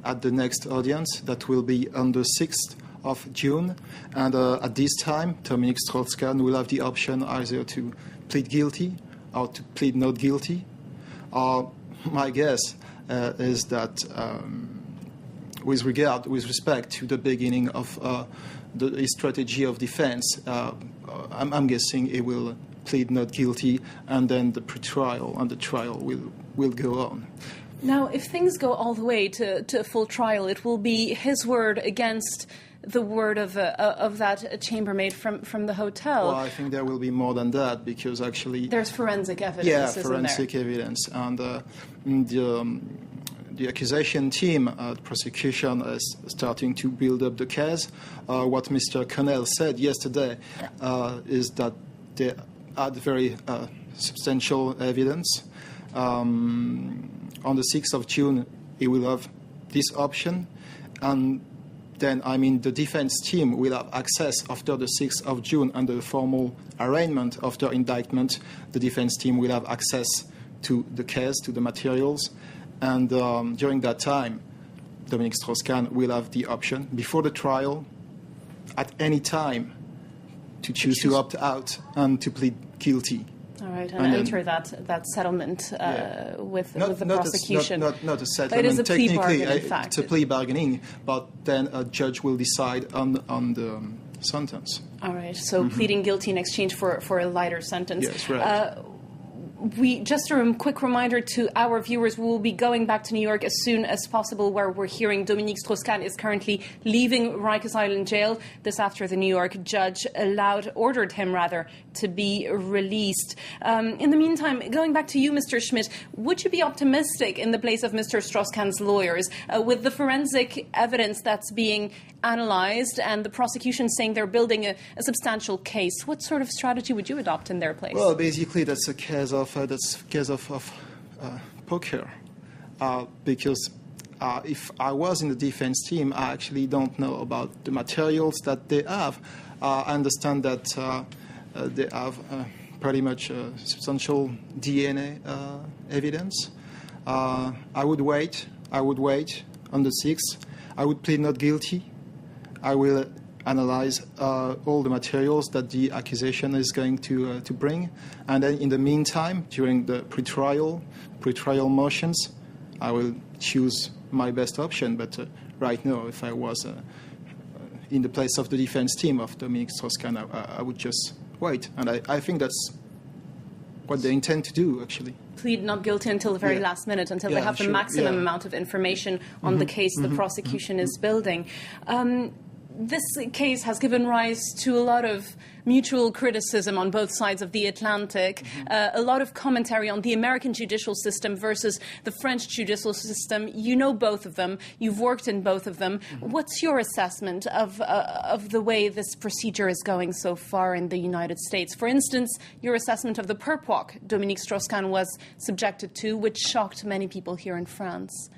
at the next audience that will be on the 6th of June. And at this time, Dominique Strauss-Kahn will have the option either to plead guilty or to plead not guilty. My guess is that with respect to the beginning of the strategy of defense, I'm guessing he will plead not guilty, and then the pre-trial and the trial will go on. Now, if things go all the way to a full trial, it will be his word against the word of that chambermaid from the hotel. Well, I think there will be more than that, because actually there's forensic evidence. Yeah, forensic evidence, and the accusation team, the prosecution, is starting to build up the case. What Mr. Connell said yesterday is that they had very substantial evidence. On the 6th of June, he will have this option, and then, the defense team will have access after the 6th of June and the formal arraignment after indictment. The defense team will have access to the case, to the materials, and during that time, Dominique Strauss-Kahn will have the option, before the trial, at any time, to choose to opt out and to plead guilty. All right, and enter that settlement with the prosecution. Not a settlement. It is a plea Technically, bargain, in fact. it's a plea bargaining, but then a judge will decide on the sentence. All right, so pleading guilty in exchange for a lighter sentence. Yes, right. Just a quick reminder to our viewers, we will be going back to New York as soon as possible, where we're hearing Dominique Strauss-Kahn is currently leaving Rikers Island jail. This after the New York judge ordered him to be released. In the meantime, going back to you, Mr. Schmitt, would you be optimistic in the place of Mr. Strauss-Kahn's lawyers with the forensic evidence that's being analysed and the prosecution saying they're building a substantial case? What sort of strategy would you adopt in their place? Well, basically, that's a case of poker, because if I was in the defense team, I actually don't know about the materials that they have. I understand that they have pretty much substantial DNA evidence. I would wait on the 6th. I would plead not guilty. I will analyze all the materials that the accusation is going to bring. And then in the meantime, during the pretrial motions, I will choose my best option. But right now, if I was in the place of the defense team of Dominique Strauss-Kahn, I would just wait. And I think that's what they intend to do, actually. Plead not guilty until the very last minute, until they have the maximum amount of information on the case the prosecution is building. This case has given rise to a lot of mutual criticism on both sides of the Atlantic, a lot of commentary on the American judicial system versus the French judicial system. You know both of them. You've worked in both of them. What's your assessment of the way this procedure is going so far in the United States? For instance, your assessment of the perp walk Dominique Strauss-Kahn was subjected to, which shocked many people here in France.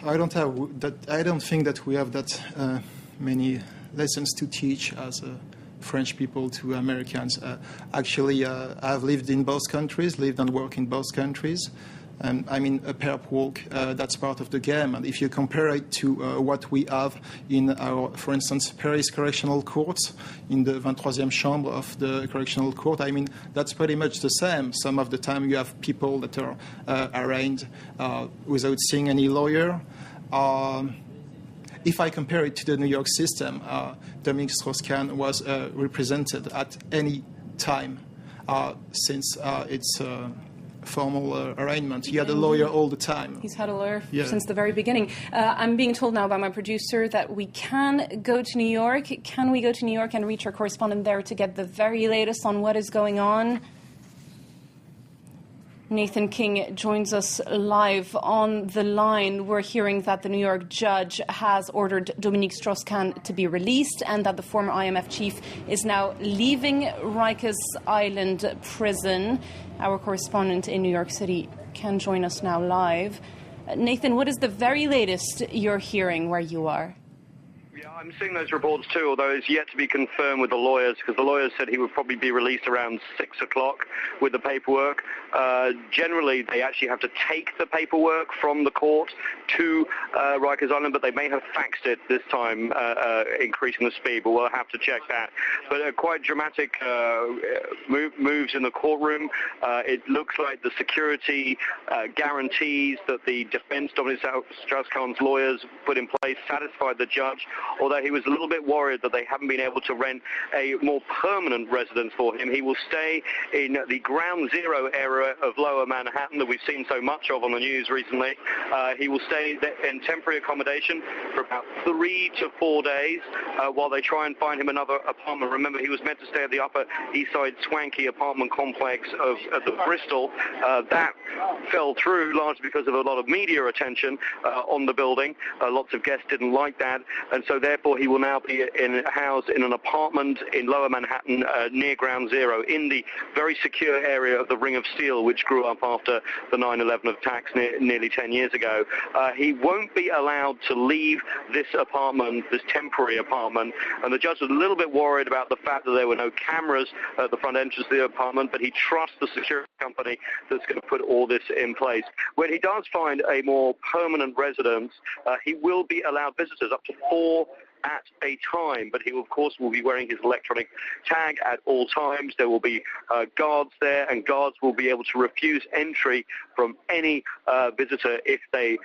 I don't think that we have that many lessons to teach as French people to Americans. Actually, I've lived in both countries, lived and worked in both countries. A perp walk, that's part of the game. And if you compare it to what we have in our, for instance, Paris Correctional Courts, in the 23e Chambre of the Correctional Court, that's pretty much the same. Some of the time you have people that are arraigned without seeing any lawyer. If I compare it to the New York system, Dominique Strauss-Kahn was represented at any time since its formal arraignment. He had a lawyer all the time. He's had a lawyer since the very beginning. I'm being told now by my producer that we can go to New York. Can we go to New York and reach our correspondent there to get the very latest on what is going on? Nathan King joins us live on the line. We're hearing that the New York judge has ordered Dominique Strauss-Kahn to be released and that the former IMF chief is now leaving Rikers Island prison. Our correspondent in New York City can join us now live. Nathan, what is the very latest you're hearing where you are? Yeah, I'm seeing those reports too, although it's yet to be confirmed with the lawyers, because the lawyers said he would probably be released around 6 o'clock with the paperwork. Generally, they actually have to take the paperwork from the court to Rikers Island, but they may have faxed it this time, increasing the speed, but we'll have to check that. But quite dramatic moves in the courtroom. It looks like the security guarantees that the defense, Dominic Strauss-Kahn's lawyers, put in place satisfied the judge, although he was a little bit worried that they haven't been able to rent a more permanent residence for him. He will stay in the ground zero area of Lower Manhattan that we've seen so much of on the news recently. He will stay in temporary accommodation for about 3 to 4 days while they try and find him another apartment. Remember, he was meant to stay at the Upper East Side swanky apartment complex of the Bristol. That fell through largely because of a lot of media attention on the building. Lots of guests didn't like that, and so therefore he will now be housed in an apartment in Lower Manhattan near Ground Zero in the very secure area of the Ring of Steel, which grew up after the 9/11 attacks nearly 10 years ago. He won't be allowed to leave this apartment, this temporary apartment, and the judge was a little bit worried about the fact that there were no cameras at the front entrance of the apartment, but he trusts the security company that's going to put all this in place. When he does find a more permanent residence, he will be allowed visitors, up to 4 at a time, but he of course will be wearing his electronic tag at all times. There will be guards there, and guards will be able to refuse entry from any visitor if they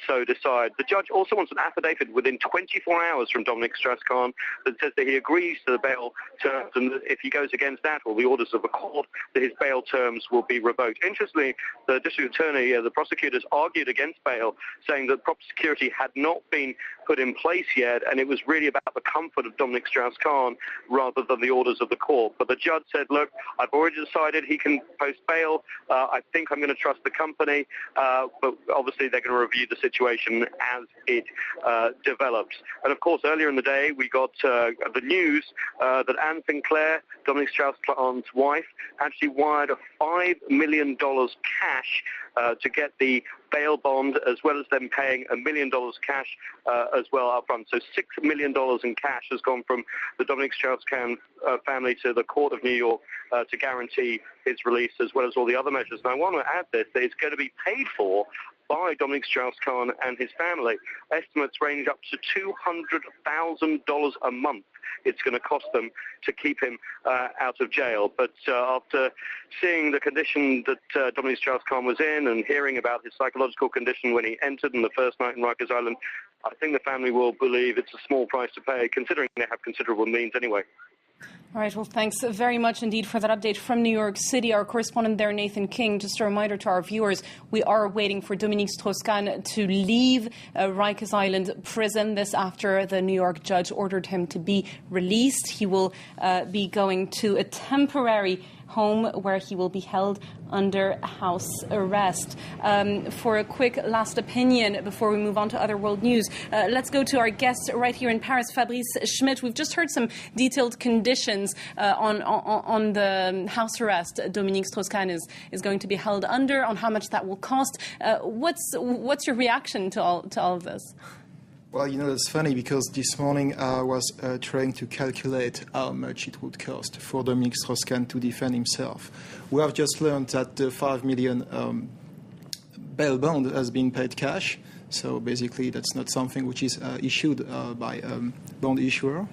so decide. The judge also wants an affidavit within 24 hours from Dominic Strauss-Kahn that says that he agrees to the bail terms, and that if he goes against that or the orders of the court, that his bail terms will be revoked. Interestingly, the district attorney, the prosecutors argued against bail, saying that proper security had not been put in place yet, and it was really about the comfort of Dominic Strauss-Kahn rather than the orders of the court. But the judge said, look, I've already decided he can post bail. I think I'm going to trust the company, but obviously they're going to review the situation as it develops. And of course, earlier in the day, we got the news that Anne Sinclair, Dominic Strauss-Kahn's wife, actually wired $5 million cash to get the bail bond, as well as them paying $1 million cash as well up front. So $6 million in cash has gone from the Dominic Strauss-Kahn family to the Court of New York to guarantee his release, as well as all the other measures. And I want to add this, that it's going to be paid for by Dominic Strauss-Kahn and his family. Estimates range up to $200,000 a month it's going to cost them to keep him out of jail. But after seeing the condition that Dominic Strauss-Kahn was in and hearing about his psychological condition when he entered in the first night in Rikers Island, I think the family will believe it's a small price to pay, considering they have considerable means anyway. All right, well, thanks very much indeed for that update from New York City. Our correspondent there, Nathan King. Just a reminder to our viewers, we are waiting for Dominic Strauss-Kahn to leave Rikers Island prison. This after the New York judge ordered him to be released. He will be going to a temporary home where he will be held under house arrest. For a quick last opinion before we move on to other world news, let's go to our guest right here in Paris, Fabrice Schmitt. We've just heard some detailed conditions on the house arrest Dominic Strauss-Kahn is going to be held under, on how much that will cost. What's your reaction to all of this? Well, you know, it's funny because this morning I was trying to calculate how much it would cost for Dominic Strauss-Kahn to defend himself. We have just learned that the $5 million bail bond has been paid cash. So basically that's not something which is issued by a bond issuer.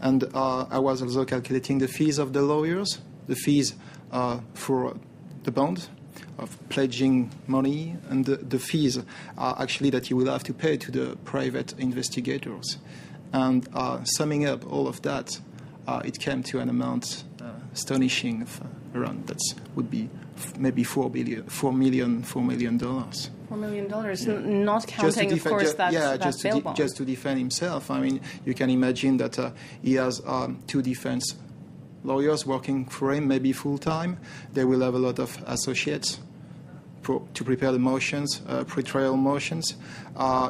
And I was also calculating the fees of the lawyers, the fees for the bond, of pledging money, and the fees are actually that you will have to pay to the private investigators. And summing up all of that, it came to an amount astonishing of around, that would be maybe $4 million. $4 million, not counting, of course, that bail bond. Just to defend himself. I mean, you can imagine that he has 2 defense lawyers working for him, maybe full-time. They will have a lot of associates to prepare the motions, pre-trial motions.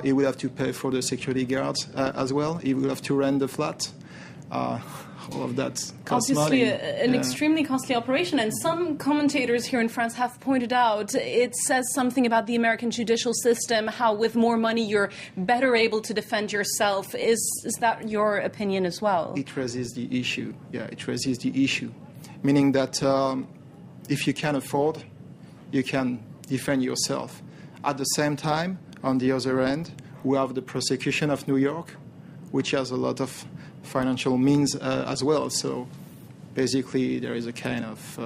He will have to pay for the security guards as well. He will have to rent the flat. All of that costs money. Obviously, an extremely costly operation. And some commentators here in France have pointed out it says something about the American judicial system, how with more money you're better able to defend yourself. Is that your opinion as well? It raises the issue. Yeah, it raises the issue. Meaning that if you can afford, you can defend yourself. At the same time, On the other end, we have the prosecution of New York, which has a lot of financial means as well. So basically, there is a kind of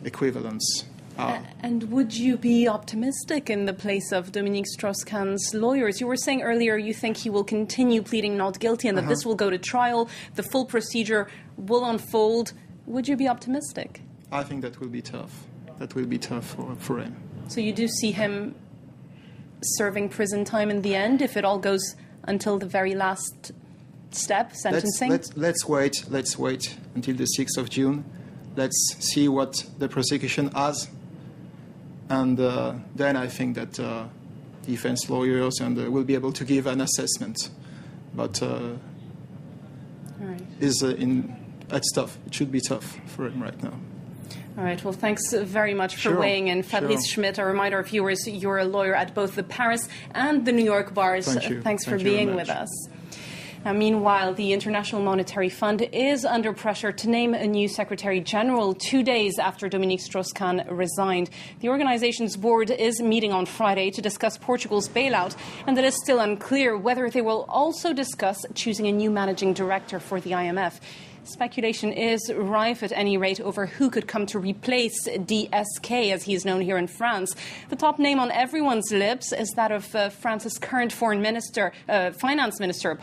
equivalence. And would you be optimistic in the place of Dominique Strauss-Kahn's lawyers? You were saying earlier you think he will continue pleading not guilty and that this will go to trial, the full procedure will unfold. Would you be optimistic? I think that will be tough. That will be tough for him. So you do see him serving prison time in the end, if it all goes until the very last step, sentencing? Let's wait until the 6th of June. Let's see what the prosecution has. And then I think that defense lawyers will be able to give an assessment. But it's tough. It should be tough for him right now. All right. Well, thanks very much for weighing in. Fabrice Schmitt, a reminder of viewers, you're a lawyer at both the Paris and the New York bars. Thanks for being with us. Now, meanwhile, the International Monetary Fund is under pressure to name a new Secretary General 2 days after Dominique Strauss-Kahn resigned. The organisation's board is meeting on Friday to discuss Portugal's bailout, and it is still unclear whether they will also discuss choosing a new managing director for the IMF. Speculation is rife, at any rate, over who could come to replace DSK, as he is known here in France. The top name on everyone's lips is that of France's current finance minister,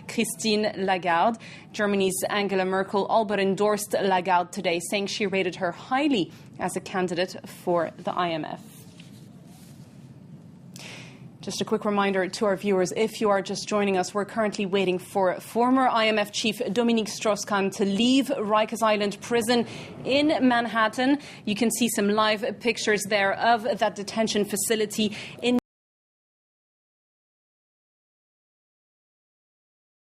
Christine Lagarde. Germany's Angela Merkel all but endorsed Lagarde today, saying she rated her highly as a candidate for the IMF. Just a quick reminder to our viewers, if you are just joining us, we're currently waiting for former IMF chief Dominique Strauss-Kahn to leave Rikers Island prison in Manhattan. You can see some live pictures there of that detention facility in